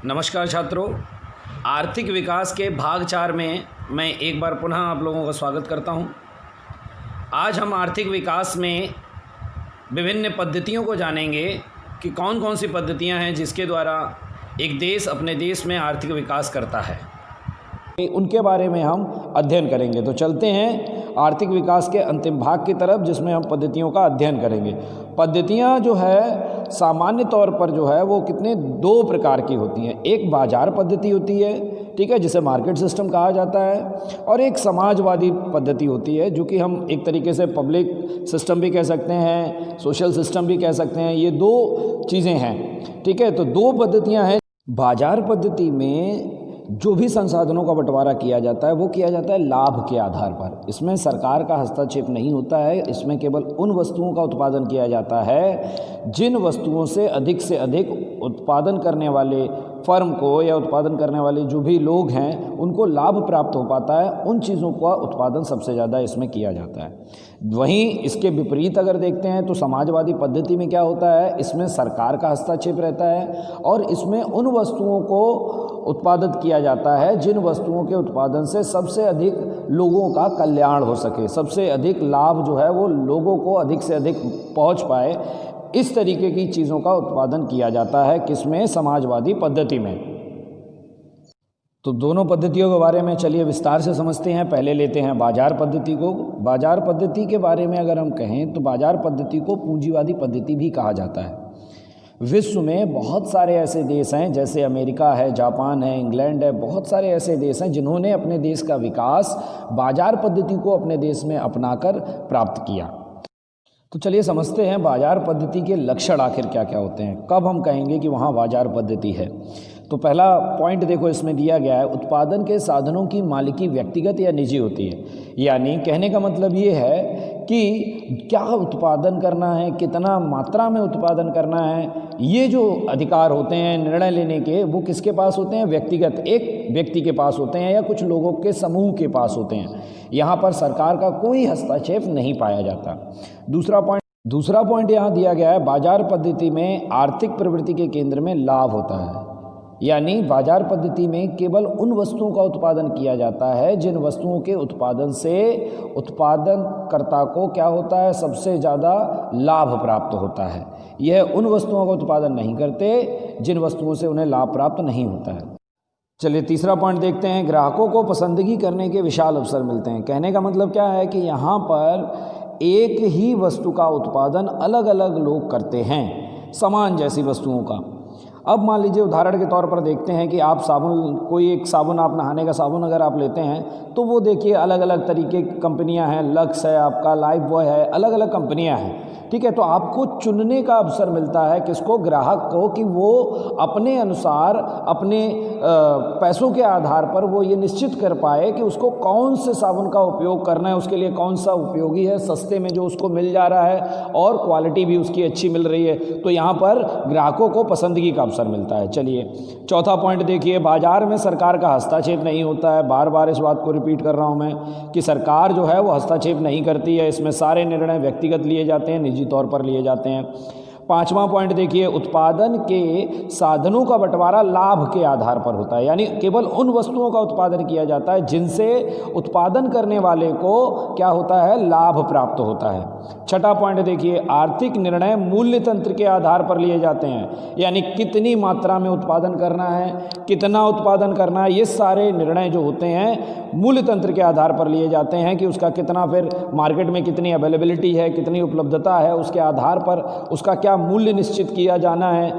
नमस्कार छात्रों, आर्थिक विकास के भाग 4 में मैं एक बार पुनः आप लोगों का स्वागत करता हूं। आज हम आर्थिक विकास में विभिन्न पद्धतियों को जानेंगे कि कौन कौन सी पद्धतियां हैं जिसके द्वारा एक देश अपने देश में आर्थिक विकास करता है, उनके बारे में हम अध्ययन करेंगे। तो चलते हैं आर्थिक विकास के अंतिम भाग की तरफ, जिसमें हम पद्धतियों का अध्ययन करेंगे। पद्धतियां जो है सामान्य तौर पर जो है वो दो प्रकार की होती हैं। एक बाजार पद्धति होती है, ठीक है, जिसे मार्केट सिस्टम कहा जाता है, और एक समाजवादी पद्धति होती है जो कि हम एक तरीके से पब्लिक सिस्टम भी कह सकते हैं, सोशल सिस्टम भी कह सकते हैं। ये दो चीज़ें हैं, ठीक है। तो दो पद्धतियां हैं। बाजार पद्धति में जो भी संसाधनों का बंटवारा किया जाता है वो किया जाता है लाभ के आधार पर। इसमें सरकार का हस्तक्षेप नहीं होता है। इसमें केवल उन वस्तुओं का उत्पादन किया जाता है जिन वस्तुओं से अधिक उत्पादन करने वाले फर्म को या उत्पादन करने वाले जो भी लोग हैं उनको लाभ प्राप्त हो पाता है। उन चीज़ों का उत्पादन सबसे ज़्यादा इसमें किया जाता है। वहीं इसके विपरीत अगर देखते हैं तो समाजवादी पद्धति में क्या होता है, इसमें सरकार का हस्तक्षेप रहता है और इसमें उन वस्तुओं को उत्पादित किया जाता है जिन वस्तुओं के उत्पादन से सबसे अधिक लोगों का कल्याण हो सके, सबसे अधिक लाभ जो है वो लोगों को अधिक से अधिक पहुंच पाए। इस तरीके की चीज़ों का उत्पादन किया जाता है किसमें, समाजवादी पद्धति में। तो दोनों पद्धतियों के बारे में चलिए विस्तार से समझते हैं। पहले लेते हैं बाजार पद्धति को। बाजार पद्धति के बारे में अगर हम कहें तो बाजार पद्धति को पूंजीवादी पद्धति भी कहा जाता है। विश्व में बहुत सारे ऐसे देश हैं, जैसे अमेरिका है, जापान है, इंग्लैंड है, बहुत सारे ऐसे देश हैं जिन्होंने अपने देश का विकास बाजार पद्धति को अपने देश में अपनाकर प्राप्त किया। तो चलिए समझते हैं बाजार पद्धति के लक्षण आखिर क्या क्या होते हैं, कब हम कहेंगे कि वहाँ बाजार पद्धति है। तो पहला पॉइंट देखो इसमें दिया गया है, उत्पादन के साधनों की मालिकी व्यक्तिगत या निजी होती है। यानी कहने का मतलब ये है कि क्या उत्पादन करना है, कितना मात्रा में उत्पादन करना है, ये जो अधिकार होते हैं निर्णय लेने के, वो किसके पास होते हैं, व्यक्तिगत एक व्यक्ति के पास होते हैं या कुछ लोगों के समूह के पास होते हैं। यहाँ पर सरकार का कोई हस्तक्षेप नहीं पाया जाता। दूसरा पॉइंट यहाँ दिया गया है, बाजार पद्धति में आर्थिक प्रवृत्ति के केंद्र में लाभ होता है। यानी बाजार पद्धति में केवल उन वस्तुओं का उत्पादन किया जाता है जिन वस्तुओं के उत्पादन से उत्पादनकर्ता को क्या होता है, सबसे ज़्यादा लाभ प्राप्त होता है। यह उन वस्तुओं का उत्पादन नहीं करते जिन वस्तुओं से उन्हें लाभ प्राप्त नहीं होता है। चलिए तीसरा पॉइंट देखते हैं, ग्राहकों को पसंदगी करने के विशाल अवसर मिलते हैं। कहने का मतलब क्या है कि यहाँ पर एक ही वस्तु का उत्पादन अलग अलग लोग करते हैं, सामान जैसी वस्तुओं का। अब मान लीजिए उदाहरण के तौर पर देखते हैं कि आप साबुन, कोई एक साबुन, आप नहाने का साबुन अगर आप लेते हैं तो वो देखिए अलग अलग तरीके की कंपनियां हैं, लक्स है, आपका लाइफ बॉय है, अलग अलग कंपनियां हैं, ठीक है। तो आपको चुनने का अवसर मिलता है किसको, ग्राहक को, कि वो अपने अनुसार अपने पैसों के आधार पर वो ये निश्चित कर पाए कि उसको कौन से साबुन का उपयोग करना है, उसके लिए कौन सा उपयोगी है, सस्ते में जो उसको मिल जा रहा है और क्वालिटी भी उसकी अच्छी मिल रही है। तो यहाँ पर ग्राहकों को पसंदगी का अवसर मिलता है। चलिए चौथा पॉइंट देखिए, बाजार में सरकार का हस्तक्षेप नहीं होता है। बार बार इस बात को रिपीट कर रहा हूँ मैं कि सरकार जो है वो हस्तक्षेप नहीं करती है। इसमें सारे निर्णय व्यक्तिगत लिए जाते हैं, निजी तौर पर लिए जाते हैं। पांचवा पॉइंट देखिए, उत्पादन के साधनों का बंटवारा लाभ के आधार पर होता है। यानी केवल उन वस्तुओं का उत्पादन किया जाता है जिनसे उत्पादन करने वाले को क्या होता है, लाभ प्राप्त होता है। छठा पॉइंट देखिए, आर्थिक निर्णय मूल्य तंत्र के आधार पर लिए जाते हैं। यानी कितनी मात्रा में उत्पादन करना है, कितना उत्पादन करना है, ये सारे निर्णय जो होते हैं मूल्य तंत्र के आधार पर लिए जाते हैं कि उसका कितना, फिर मार्केट में कितनी अवेलेबिलिटी है, कितनी उपलब्धता है, उसके आधार पर उसका क्या मूल्य निश्चित किया जाना है,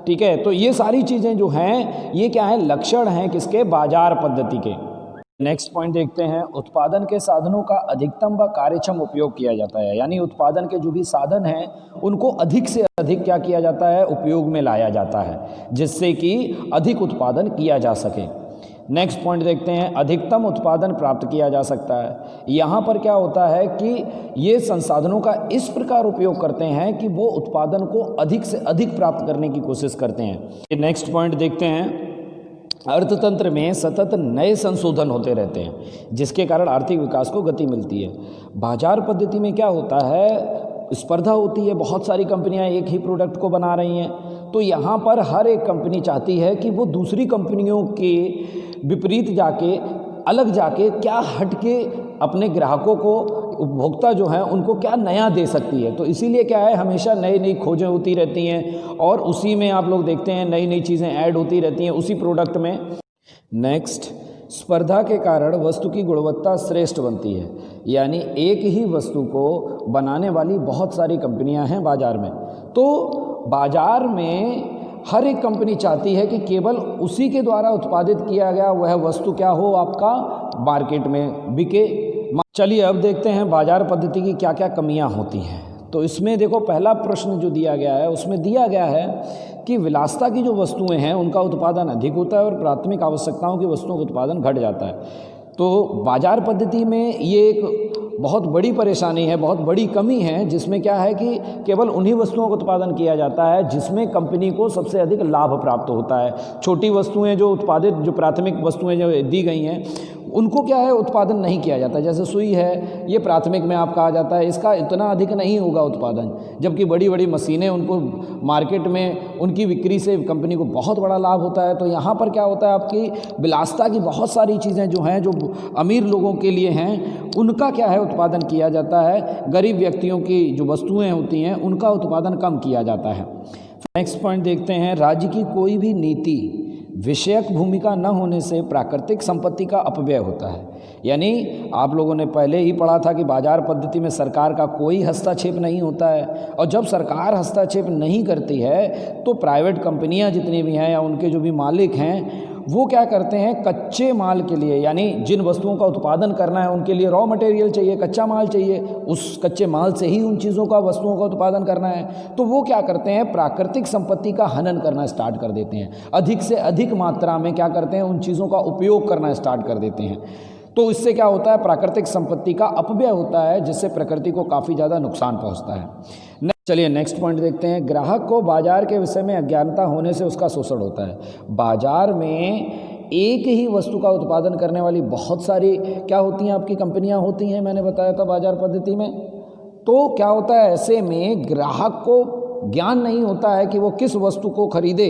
ठीक है। तो ये सारी चीज़ें जो हैं ये क्या है, लक्षण हैं किसके, बाजार पद्धति के। नेक्स्ट पॉइंट देखते हैं, उत्पादन के साधनों का अधिकतम व कार्यक्षम उपयोग किया जाता है। यानी उत्पादन के जो भी साधन हैं उनको अधिक से अधिक क्या किया जाता है, उपयोग में लाया जाता है, जिससे कि अधिक उत्पादन किया जा सके। नेक्स्ट पॉइंट देखते हैं, अधिकतम उत्पादन प्राप्त किया जा सकता है। यहाँ पर क्या होता है कि ये संसाधनों का इस प्रकार उपयोग करते हैं कि वो उत्पादन को अधिक से अधिक प्राप्त करने की कोशिश करते हैं। नेक्स्ट पॉइंट देखते हैं, अर्थतंत्र में सतत नए संशोधन होते रहते हैं जिसके कारण आर्थिक विकास को गति मिलती है। बाजार पद्धति में क्या होता है, स्पर्धा होती है, बहुत सारी कंपनियां एक ही प्रोडक्ट को बना रही हैं, तो यहाँ पर हर एक कंपनी चाहती है कि वो दूसरी कंपनियों के विपरीत जाके, अलग जाके क्या हट के अपने ग्राहकों को, उपभोक्ता जो हैं उनको क्या नया दे सकती है। तो इसीलिए क्या है, हमेशा नई नई खोजें होती रहती हैं और उसी में आप लोग देखते हैं नई नई चीज़ें ऐड होती रहती हैं उसी प्रोडक्ट में। नेक्स्ट, स्पर्धा के कारण वस्तु की गुणवत्ता श्रेष्ठ बनती है, यानी एक ही वस्तु को बनाने वाली बहुत सारी कंपनियां हैं बाज़ार में, तो बाज़ार में हर एक कंपनी चाहती है कि केवल उसी के द्वारा उत्पादित किया गया वह वस्तु क्या हो, आपका मार्केट में बिके। चलिए अब देखते हैं बाज़ार पद्धति की क्या क्या कमियां होती हैं। तो इसमें देखो, पहला प्रश्न जो दिया गया है उसमें दिया गया है कि विलासिता की जो वस्तुएं हैं उनका उत्पादन अधिक होता है और प्राथमिक आवश्यकताओं की वस्तुओं का उत्पादन घट जाता है। तो बाज़ार पद्धति में ये एक बहुत बड़ी परेशानी है, बहुत बड़ी कमी है, जिसमें क्या है कि केवल उन्हीं वस्तुओं का उत्पादन किया जाता है जिसमें कंपनी को सबसे अधिक लाभ प्राप्त होता है। छोटी वस्तुएं जो उत्पादित, जो प्राथमिक वस्तुएं जो दी गई हैं उनको क्या है, उत्पादन नहीं किया जाता। जैसे सुई है, ये प्राथमिक में आप कहा जाता है, इसका इतना अधिक नहीं होगा उत्पादन, जबकि बड़ी बड़ी मशीनें, उनको मार्केट में उनकी बिक्री से कंपनी को बहुत बड़ा लाभ होता है। तो यहाँ पर क्या होता है, आपकी विलासिता की बहुत सारी चीज़ें जो हैं, जो अमीर लोगों के लिए हैं, उनका क्या है उत्पादन किया जाता है। गरीब व्यक्तियों की जो वस्तुएं होती हैं उनका उत्पादन कम किया जाता है। नेक्स्ट पॉइंट देखते हैं, राज्य की कोई भी नीति विषयक भूमिका न होने से प्राकृतिक संपत्ति का अपव्यय होता है। यानी आप लोगों ने पहले ही पढ़ा था कि बाजार पद्धति में सरकार का कोई हस्तक्षेप नहीं होता है, और जब सरकार हस्तक्षेप नहीं करती है तो प्राइवेट कंपनियां जितनी भी हैं या उनके जो भी मालिक हैं वो क्या करते हैं, कच्चे माल के लिए, यानी जिन वस्तुओं का उत्पादन करना है उनके लिए रॉ मटेरियल चाहिए, कच्चा माल चाहिए, उस कच्चे माल से ही उन चीज़ों का, वस्तुओं का उत्पादन करना है, तो वो क्या करते हैं, प्राकृतिक संपत्ति का हनन करना स्टार्ट कर देते हैं। अधिक से अधिक मात्रा में क्या करते हैं, उन चीज़ों का उपयोग करना स्टार्ट कर देते हैं। तो इससे क्या होता है, प्राकृतिक संपत्ति का अपव्यय होता है, जिससे प्रकृति को काफ़ी ज़्यादा नुकसान पहुँचता है। चलिए नेक्स्ट पॉइंट देखते हैं, ग्राहक को बाजार के विषय में अज्ञानता होने से उसका शोषण होता है। बाजार में एक ही वस्तु का उत्पादन करने वाली बहुत सारी क्या होती हैं, आपकी कंपनियां होती हैं, मैंने बताया था बाजार पद्धति में। तो क्या होता है, ऐसे में ग्राहक को ज्ञान नहीं होता है कि वो किस वस्तु को खरीदे,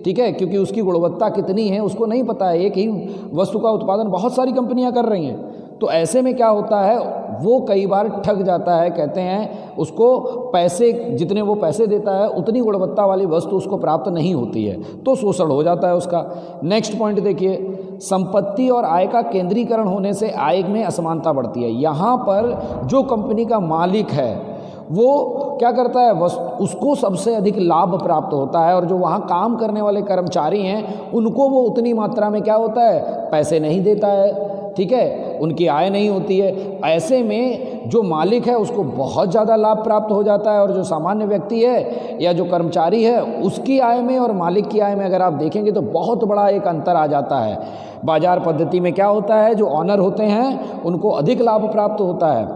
ठीक है, क्योंकि उसकी गुणवत्ता कितनी है उसको नहीं पता है। एक ही वस्तु का उत्पादन बहुत सारी कंपनियां कर रही हैं, तो ऐसे में क्या होता है, वो कई बार ठग जाता है। कहते हैं उसको पैसे, जितने वो पैसे देता है उतनी गुणवत्ता वाली वस्तु उसको प्राप्त नहीं होती है, तो शोषण हो जाता है उसका। नेक्स्ट पॉइंट देखिए, संपत्ति और आय का केंद्रीकरण होने से आय में असमानता बढ़ती है। यहाँ पर जो कंपनी का मालिक है वो क्या करता है, उसको सबसे अधिक लाभ प्राप्त होता है, और जो वहाँ काम करने वाले कर्मचारी हैं उनको वो उतनी मात्रा में क्या होता है, पैसे नहीं देता है, ठीक है, उनकी आय नहीं होती है। ऐसे में जो मालिक है उसको बहुत ज़्यादा लाभ प्राप्त हो जाता है, और जो सामान्य व्यक्ति है या जो कर्मचारी है उसकी आय में और मालिक की आय में अगर आप देखेंगे तो बहुत बड़ा एक अंतर आ जाता है। बाजार पद्धति में क्या होता है, जो ऑनर होते हैं उनको अधिक लाभ प्राप्त होता है।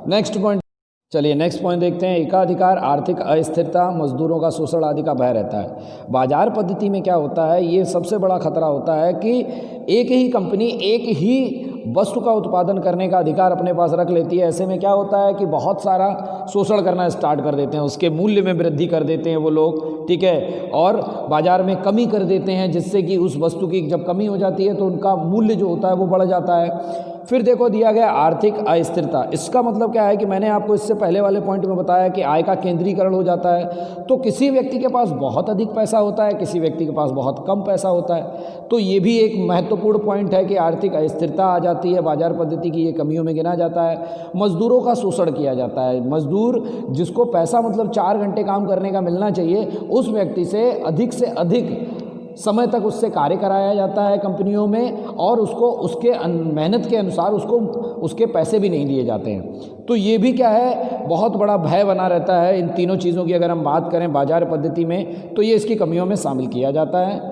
नेक्स्ट पॉइंट, चलिए नेक्स्ट पॉइंट देखते हैं, एकाधिकार, आर्थिक अस्थिरता, मजदूरों का शोषण आदि का भय रहता है। बाजार पद्धति में क्या होता है, ये सबसे बड़ा खतरा होता है कि एक ही कंपनी एक ही वस्तु का उत्पादन करने का अधिकार अपने पास रख लेती है। ऐसे में क्या होता है कि बहुत सारा शोषण करना स्टार्ट कर देते हैं, उसके मूल्य में वृद्धि कर देते हैं वो लोग, ठीक है, और बाजार में कमी कर देते हैं, जिससे कि उस वस्तु की जब कमी हो जाती है तो उनका मूल्य जो होता है वो बढ़ जाता है। फिर देखो दिया गया आर्थिक अस्थिरता, इसका मतलब क्या है कि मैंने आपको इससे पहले वाले पॉइंट में बताया कि आय का केंद्रीकरण हो जाता है। तो किसी व्यक्ति के पास बहुत अधिक पैसा होता है, किसी व्यक्ति के पास बहुत कम पैसा होता है, तो ये भी एक महत्वपूर्ण पॉइंट है कि आर्थिक अस्थिरता आ जाती है। बाजार पद्धति की ये कमियों में गिना जाता है। मजदूरों का शोषण किया जाता है। मजदूर जिसको पैसा मतलब 4 घंटे काम करने का मिलना चाहिए, उस व्यक्ति से अधिक समय तक उससे कार्य कराया जाता है कंपनियों में, और उसको उसके मेहनत के अनुसार उसको उसके पैसे भी नहीं दिए जाते हैं। तो ये भी क्या है, बहुत बड़ा भय बना रहता है। इन तीनों चीज़ों की अगर हम बात करें बाजार पद्धति में, तो ये इसकी कमियों में शामिल किया जाता है।